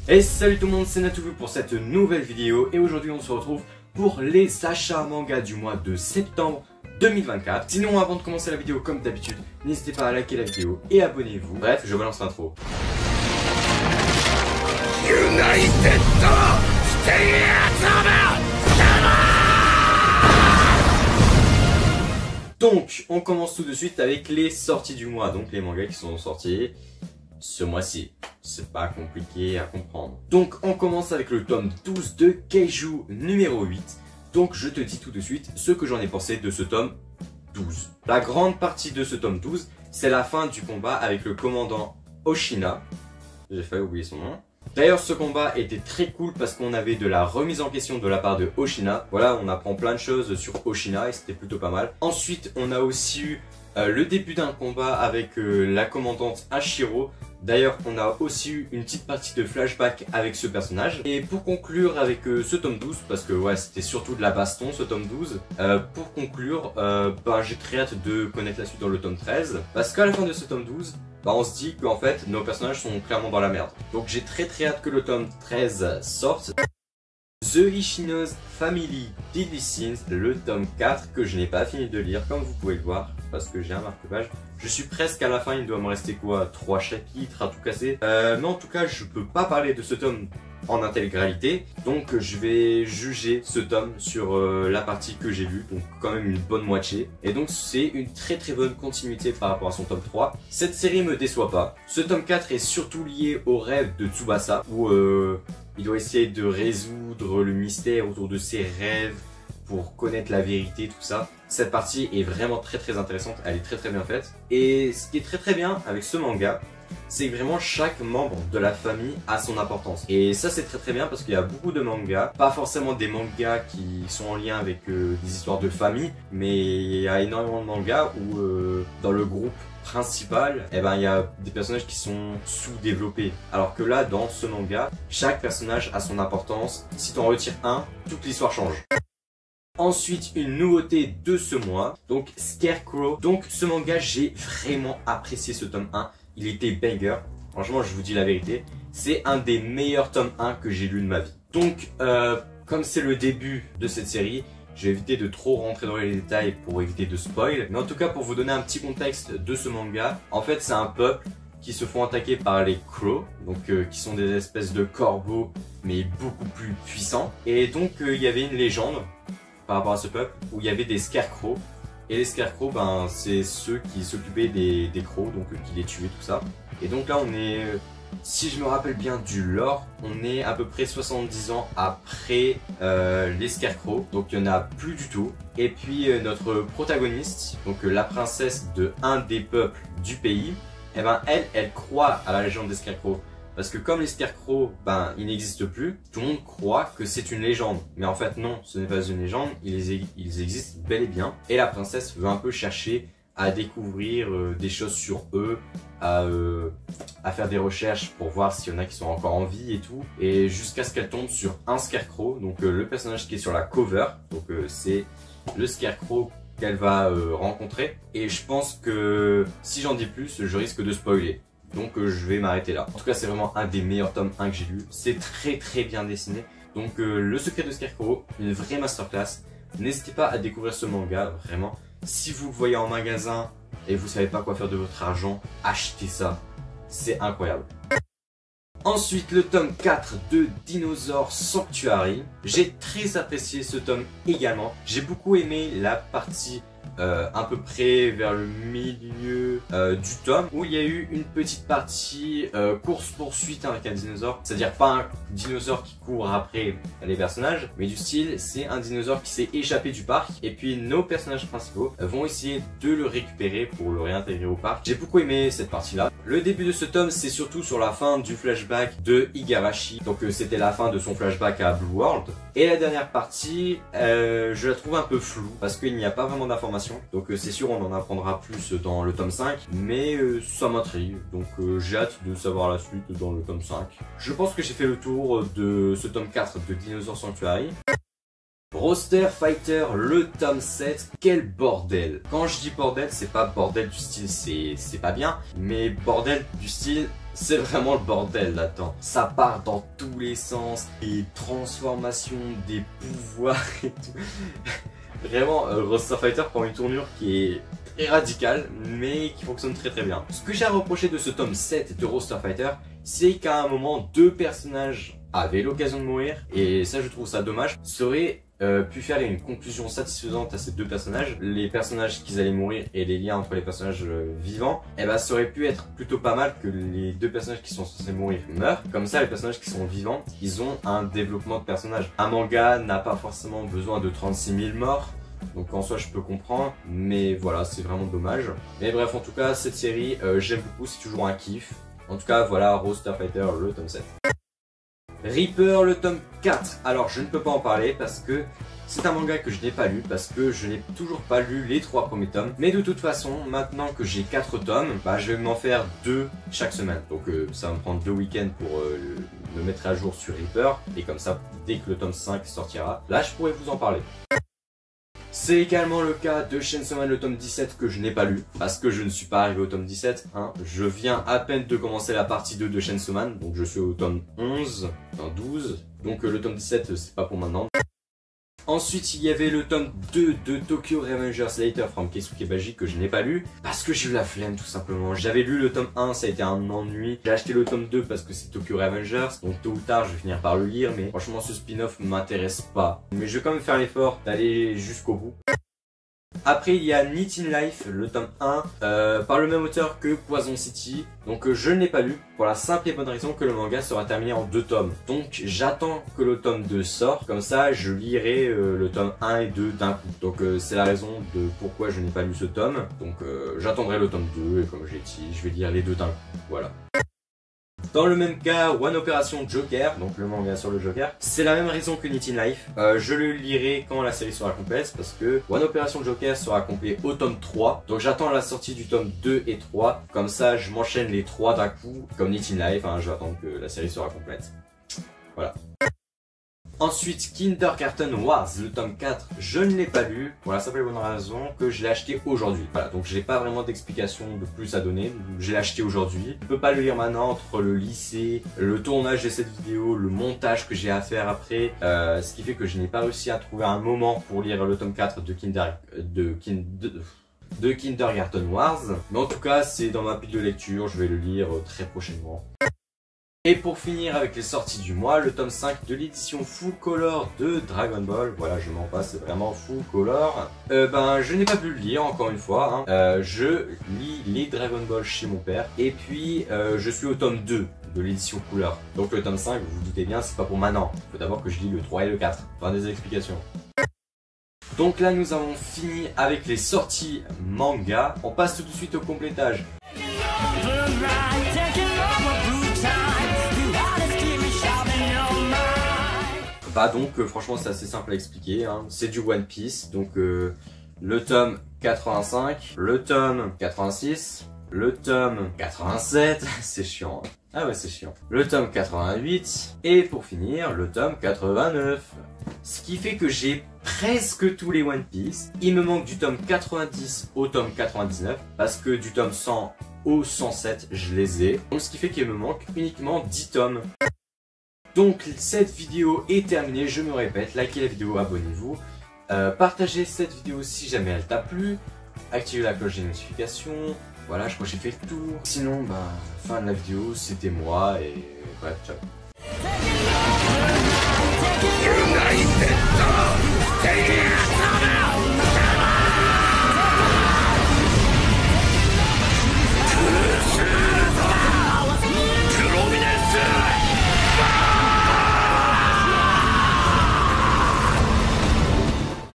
Et salut tout le monde, c'est Natouvu pour cette nouvelle vidéo et aujourd'hui on se retrouve pour les achats manga du mois de septembre 2024. Sinon avant de commencer la vidéo comme d'habitude, n'hésitez pas à liker la vidéo et abonnez-vous. Bref, je balance l'intro. Donc on commence tout de suite avec les sorties du mois, donc les mangas qui sont sortis ce mois-ci. C'est pas compliqué à comprendre. Donc on commence avec le tome 12 de Kaiju numéro 8. Donc je te dis tout de suite ce que j'en ai pensé de ce tome 12. La grande partie de ce tome 12, c'est la fin du combat avec le commandant Oshina. J'ai failli oublier son nom. D'ailleurs ce combat était très cool parce qu'on avait de la remise en question de la part de Oshina. Voilà, on apprend plein de choses sur Oshina et c'était plutôt pas mal. Ensuite on a aussi eu le début d'un combat avec la commandante Hashiro. D'ailleurs, on a aussi eu une petite partie de flashback avec ce personnage. Et pour conclure avec ce tome 12, parce que ouais, c'était surtout de la baston ce tome 12, pour conclure, j'ai très hâte de connaître la suite dans le tome 13. Parce qu'à la fin de ce tome 12, on se dit qu'en fait, nos personnages sont clairement dans la merde. Donc j'ai très hâte que le tome 13 sorte. The Ishino's Family Deadly Sins, le tome 4 que je n'ai pas fini de lire comme vous pouvez le voir parce que j'ai un marque-page. Je suis presque à la fin, il doit me rester quoi, 3 chapitres à tout casser. Mais en tout cas je peux pas parler de ce tome en intégralité, donc je vais juger ce tome sur la partie que j'ai lue, donc quand même une bonne moitié. Et donc c'est une très bonne continuité par rapport à son tome 3. Cette série me déçoit pas. Ce tome 4 est surtout lié au rêve de Tsubasa où il doit essayer de résoudre le mystère autour de ses rêves pour connaître la vérité, tout ça. Cette partie est vraiment très intéressante, elle est très bien faite. Et ce qui est très bien avec ce manga, c'est que vraiment chaque membre de la famille a son importance. Et ça c'est très bien parce qu'il y a beaucoup de mangas, pas forcément des mangas qui sont en lien avec des histoires de famille, mais il y a énormément de mangas où dans le groupe principal, il y a des personnages qui sont sous-développés. Alors que là, dans ce manga, chaque personnage a son importance. Si tu en retires un, toute l'histoire change. Ensuite, une nouveauté de ce mois, donc Scarecrow. Donc ce manga, j'ai vraiment apprécié ce tome 1. Il était banger. Franchement, je vous dis la vérité. C'est un des meilleurs tomes 1 que j'ai lu de ma vie. Donc, comme c'est le début de cette série, je vais éviter de trop rentrer dans les détails pour éviter de spoil. Mais en tout cas, pour vous donner un petit contexte de ce manga, en fait, c'est un peuple qui se font attaquer par les crows, donc qui sont des espèces de corbeaux, mais beaucoup plus puissants. Et donc, il y avait une légende par rapport à ce peuple où il y avait des scarecrows. Et les scarecrows, c'est ceux qui s'occupaient des crows, donc qui les tuaient, tout ça. Et donc là, on est... Si je me rappelle bien du lore, on est à peu près 70 ans après les Scarecrows, donc il n'y en a plus du tout. Et puis notre protagoniste, donc la princesse de un des peuples du pays, elle croit à la légende des Scarecrows. Parce que comme les Scarecrows, ils n'existent plus, tout le monde croit que c'est une légende. Mais en fait non, ce n'est pas une légende, ils existent bel et bien. Et la princesse veut un peu chercher à découvrir des choses sur eux, à faire des recherches pour voir s'il y en a qui sont encore en vie et tout. Et jusqu'à ce qu'elle tombe sur un Scarecrow, donc le personnage qui est sur la cover, donc c'est le Scarecrow qu'elle va rencontrer. Et je pense que si j'en dis plus, je risque de spoiler. Donc je vais m'arrêter là. En tout cas c'est vraiment un des meilleurs tomes 1 que j'ai lu. C'est très bien dessiné. Donc le secret de Scarecrow, une vraie masterclass. N'hésitez pas à découvrir ce manga, vraiment. Si vous le voyez en magasin et vous savez pas quoi faire de votre argent, achetez ça. C'est incroyable. Ensuite, le tome 4 de Dinosaur Sanctuary. J'ai très apprécié ce tome également. J'ai beaucoup aimé la partie à peu près vers le milieu du tome où il y a eu une petite partie course-poursuite avec un dinosaure. C'est-à-dire pas un dinosaure qui court après les personnages, mais du style c'est un dinosaure qui s'est échappé du parc et puis nos personnages principaux vont essayer de le récupérer pour le réintégrer au parc. J'ai beaucoup aimé cette partie-là. Le début de ce tome, c'est surtout sur la fin du flashback de Igarashi. Donc c'était la fin de son flashback à Blue World. Et la dernière partie, je la trouve un peu floue parce qu'il n'y a pas vraiment d'informations. Donc c'est sûr on en apprendra plus dans le tome 5. Mais ça m'intrigue. Donc j'ai hâte de savoir la suite dans le tome 5. Je pense que j'ai fait le tour de ce tome 4 de Dinosaur Sanctuary. Roster Fighter, le tome 7, quel bordel. Quand je dis bordel, c'est pas bordel du style c'est pas bien, mais bordel du style c'est vraiment le bordel là-dedans. Ça part dans tous les sens, des transformations, des pouvoirs et tout. Vraiment, Roster Fighter prend une tournure qui est très radicale, mais qui fonctionne très très bien. Ce que j'ai à reprocher de ce tome 7 de Roster Fighter, c'est qu'à un moment, 2 personnages avaient l'occasion de mourir, et ça je trouve ça dommage. Ça aurait pu faire une conclusion satisfaisante à ces 2 personnages, les personnages qui allaient mourir et les liens entre les personnages vivants, et bah ça aurait pu être plutôt pas mal que les 2 personnages qui sont censés mourir meurent. Comme ça les personnages qui sont vivants, ils ont un développement de personnage. Un manga n'a pas forcément besoin de 36 000 morts, donc en soi je peux comprendre, mais voilà, c'est vraiment dommage. Mais bref, en tout cas cette série j'aime beaucoup, c'est toujours un kiff. En tout cas voilà, Roster Fighter le tome 7. Reaper le tome 4, alors je ne peux pas en parler parce que c'est un manga que je n'ai pas lu, parce que je n'ai toujours pas lu les 3 premiers tomes. Mais de toute façon, maintenant que j'ai 4 tomes, bah, je vais m'en faire 2 chaque semaine. Donc ça va me prendre 2 week-ends pour me mettre à jour sur Reaper. Et comme ça, dès que le tome 5 sortira, là je pourrai vous en parler. C'est également le cas de Chainsaw Man le tome 17 que je n'ai pas lu, parce que je ne suis pas arrivé au tome 17. Hein. Je viens à peine de commencer la partie 2 de Chainsaw Man, donc je suis au tome 11, enfin 12, donc le tome 17 c'est pas pour maintenant. Ensuite, il y avait le tome 2 de Tokyo Revengers Later from Keisuke Baji que je n'ai pas lu parce que j'ai eu la flemme tout simplement. J'avais lu le tome 1, ça a été un ennui. J'ai acheté le tome 2 parce que c'est Tokyo Revengers, donc tôt ou tard je vais finir par le lire, mais franchement ce spin-off m'intéresse pas. Mais je vais quand même faire l'effort d'aller jusqu'au bout. Après il y a Knit in Life, le tome 1, par le même auteur que Poison City. Donc je ne l'ai pas lu, pour la simple et bonne raison que le manga sera terminé en 2 tomes. Donc j'attends que le tome 2 sorte, comme ça je lirai le tome 1 et 2 d'un coup. Donc c'est la raison de pourquoi je n'ai pas lu ce tome. Donc j'attendrai le tome 2 et comme j'ai dit, je vais lire les 2 d'un coup, voilà. Dans le même cas, One Operation Joker, donc le manga sur le Joker, c'est la même raison que Knit in Life. Je le lirai quand la série sera complète parce que One Operation Joker sera complet au tome 3. Donc j'attends la sortie du tome 2 et 3. Comme ça, je m'enchaîne les 3 d'un coup. Comme Knit in Life, hein, je vais attendre que la série sera complète. Voilà. Ensuite, Kindergarten Wars, le tome 4, je ne l'ai pas lu pour la simple et bonne raison que je l'ai acheté aujourd'hui. Voilà, donc j'ai pas vraiment d'explication de plus à donner, je l'ai acheté aujourd'hui. Je peux pas le lire maintenant entre le lycée, le tournage de cette vidéo, le montage que j'ai à faire après, ce qui fait que je n'ai pas réussi à trouver un moment pour lire le tome 4 de Kindergarten Wars. Mais en tout cas, c'est dans ma pile de lecture, je vais le lire très prochainement. Et pour finir avec les sorties du mois, le tome 5 de l'édition Full Color de Dragon Ball. Voilà, je m'en passe, c'est vraiment Full Color. Je n'ai pas pu le lire encore une fois. Hein. Je lis les Dragon Ball chez mon père. Et puis, je suis au tome 2 de l'édition couleur. Donc le tome 5, vous vous doutez bien, c'est pas pour maintenant. Il faut d'abord que je lis le 3 et le 4. Enfin, des explications. Donc là, nous avons fini avec les sorties manga. On passe tout de suite au complétage. Bah donc franchement c'est assez simple à expliquer, hein. C'est du One Piece, donc le tome 85, le tome 86, le tome 87, c'est chiant, hein. Ah ouais c'est chiant, le tome 88 et pour finir le tome 89. Ce qui fait que j'ai presque tous les One Piece. Il me manque du tome 90 au tome 99 parce que du tome 100 au 107 je les ai. Donc ce qui fait qu'il me manque uniquement 10 tomes. Donc cette vidéo est terminée, je me répète, likez la vidéo, abonnez-vous, partagez cette vidéo si jamais elle t'a plu, activez la cloche des notifications, voilà je crois que j'ai fait le tour. Sinon fin de la vidéo, c'était moi et bref, ciao.